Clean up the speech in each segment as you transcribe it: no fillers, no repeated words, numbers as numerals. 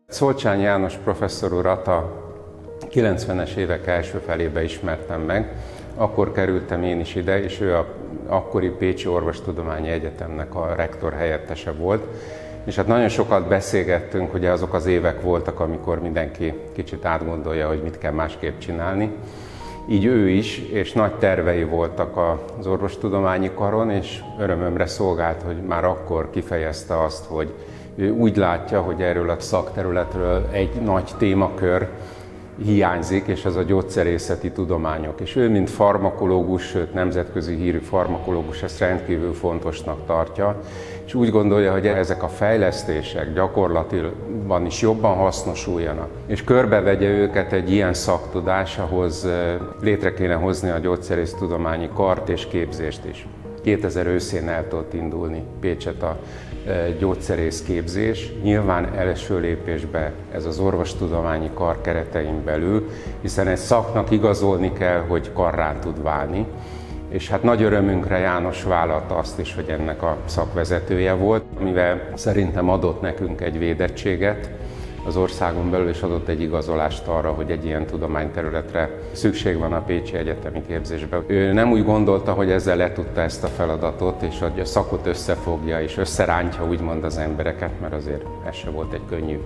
Szolcsányi János professzor urat a 90-es évek első felébe ismertem meg. Akkor kerültem én is ide, és ő a akkori Pécsi Orvostudományi Egyetemnek a rektor helyettese volt. És hát nagyon sokat beszélgettünk, hogy azok az évek voltak, amikor mindenki kicsit átgondolja, hogy mit kell másképp csinálni. Így ő is, és nagy tervei voltak az orvostudományi karon, és örömömre szolgált, hogy már akkor kifejezte azt, hogy ő úgy látja, hogy erről a szakterületről egy nagy témakör hiányzik, és ez a gyógyszerészeti tudományok. És ő, mint farmakológus, sőt nemzetközi hírű farmakológus, ezt rendkívül fontosnak tartja, és úgy gondolja, hogy ezek a fejlesztések gyakorlatilag is jobban hasznosuljanak, és körbevegye őket egy ilyen szaktudás, ahhoz létre kéne hozni a gyógyszerésztudományi kart és képzést is. 2000 őszén el tudott indulni Pécset a gyógyszerész képzés. Nyilván első lépésben ez az orvostudományi kar keretein belül, hiszen egy szaknak igazolni kell, hogy karrá tud válni. És hát nagy örömünkre János vállalta azt is, hogy ennek a szakvezetője volt, mivel szerintem adott nekünk egy védettséget az országon belül, és adott egy igazolást arra, hogy egy ilyen tudományterületre szükség van a Pécsi Egyetemi képzésben. Ő nem úgy gondolta, hogy ezzel letudta ezt a feladatot, és a szakot összefogja és összerántja úgymond az embereket, mert azért ez se volt egy könnyű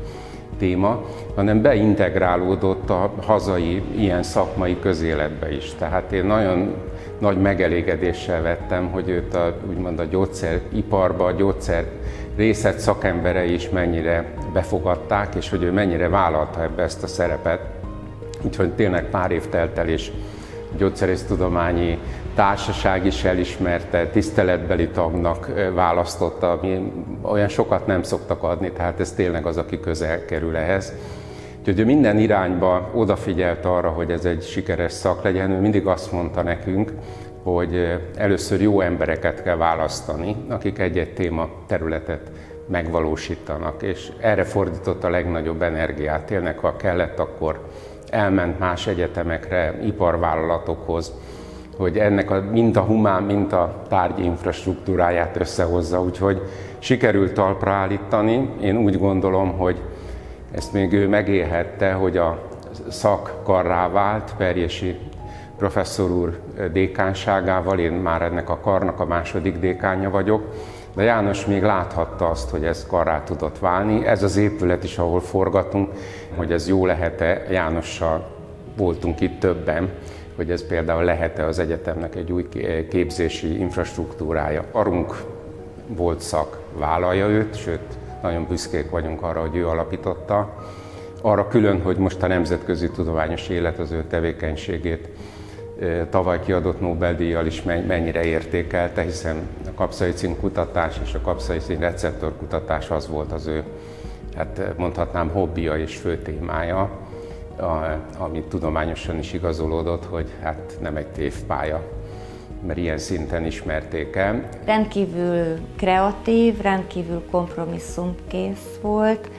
téma, hanem beintegrálódott a hazai ilyen szakmai közéletbe is. Tehát én nagyon nagy megelégedéssel vettem, hogy őt úgymond a gyógyszeriparba, a gyógyszer részlet szakemberei is mennyire befogadták, és hogy ő mennyire vállalta ebbe ezt a szerepet. Úgyhogy tényleg pár év telt el, és a gyógyszerésztudományi társaság is elismerte, tiszteletbeli tagnak választotta, ami olyan sokat nem szoktak adni, tehát ez tényleg az, aki közel kerül ehhez. Úgyhogy ő minden irányba odafigyelt arra, hogy ez egy sikeres szak legyen. Ő mindig azt mondta nekünk, hogy először jó embereket kell választani, akik egy-egy téma területet megvalósítanak, és erre fordított a legnagyobb energiát. Tényleg, ha kellett, akkor elment más egyetemekre, iparvállalatokhoz, hogy ennek mind a humán, mind a tárgyi infrastruktúráját összehozza, úgyhogy sikerült talpra állítani. Én úgy gondolom, hogy ezt még ő megélhette, hogy a szak karrá vált, Perjesi professzor úr dékánságával, én már ennek a karnak a második dékánja vagyok, de János még láthatta azt, hogy ez karrá tudott válni. Ez az épület is, ahol forgatunk, hogy ez jó lehet-e, Jánossal voltunk itt többen, hogy ez például lehet-e az egyetemnek egy új képzési infrastruktúrája. Karunk volt szak, vállalja őt, sőt, nagyon büszkék vagyunk arra, hogy ő alapította. Arra külön, hogy most a nemzetközi tudományos élet az ő tevékenységét tavaly kiadott Nobel-díjjal is mennyire értékelte, hiszen a kapszaicin kutatás és a kapszaicin receptorkutatás az volt az ő, hát mondhatnám, hobbija és fő témája, ami tudományosan is igazolódott, hogy hát nem egy tévpálya, mert ilyen szinten ismerték el. Rendkívül kreatív, rendkívül kompromisszumkész volt,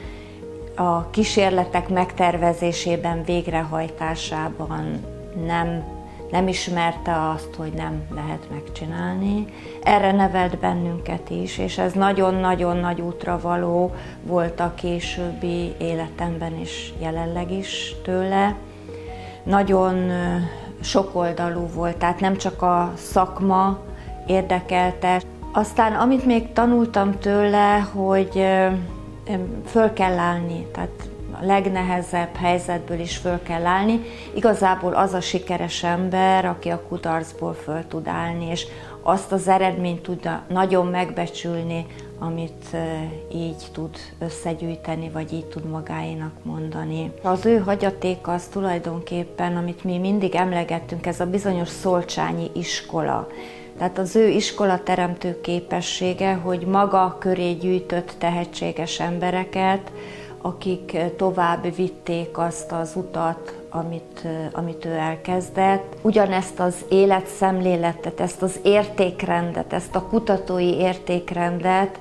a kísérletek megtervezésében, végrehajtásában nem ismerte azt, hogy nem lehet megcsinálni. Erre nevelt bennünket is, és ez nagyon-nagyon nagy útravaló volt a későbbi életemben is, jelenleg is tőle. Nagyon sokoldalú volt, tehát nem csak a szakma érdekelte. Aztán amit még tanultam tőle, hogy föl kell állni, tehát a legnehezebb helyzetből is föl kell állni. Igazából az a sikeres ember, aki a kudarcból föl tud állni, és azt az eredményt tudja nagyon megbecsülni, amit így tud összegyűjteni, vagy így tud magáénak mondani. Az ő hagyatéka az tulajdonképpen, amit mi mindig emlegettünk, ez a bizonyos szolcsányi iskola. Tehát az ő iskolateremtő képessége, hogy maga köré gyűjtött tehetséges embereket, akik tovább vitték azt az utat, amit ő elkezdett. Ugyanezt az életszemléletet, ezt az értékrendet, ezt a kutatói értékrendet,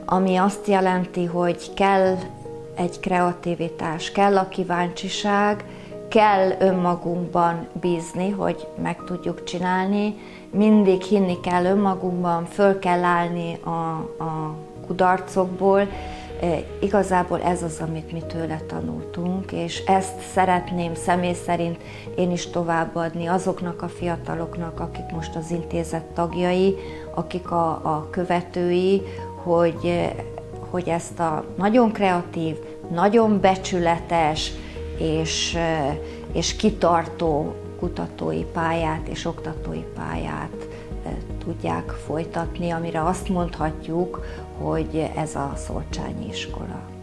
ami azt jelenti, hogy kell egy kreativitás, kell a kíváncsiság, kell önmagunkban bízni, hogy meg tudjuk csinálni, mindig hinni kell önmagunkban, föl kell állni a kudarcokból, Igazából ez az, amit mi tőle tanultunk, és ezt szeretném személy szerint én is továbbadni azoknak a fiataloknak, akik most az intézet tagjai, akik a követői, hogy ezt a nagyon kreatív, nagyon becsületes és kitartó kutatói pályát és oktatói pályát tudják folytatni, amire azt mondhatjuk, hogy ez a Szolcsányi iskola.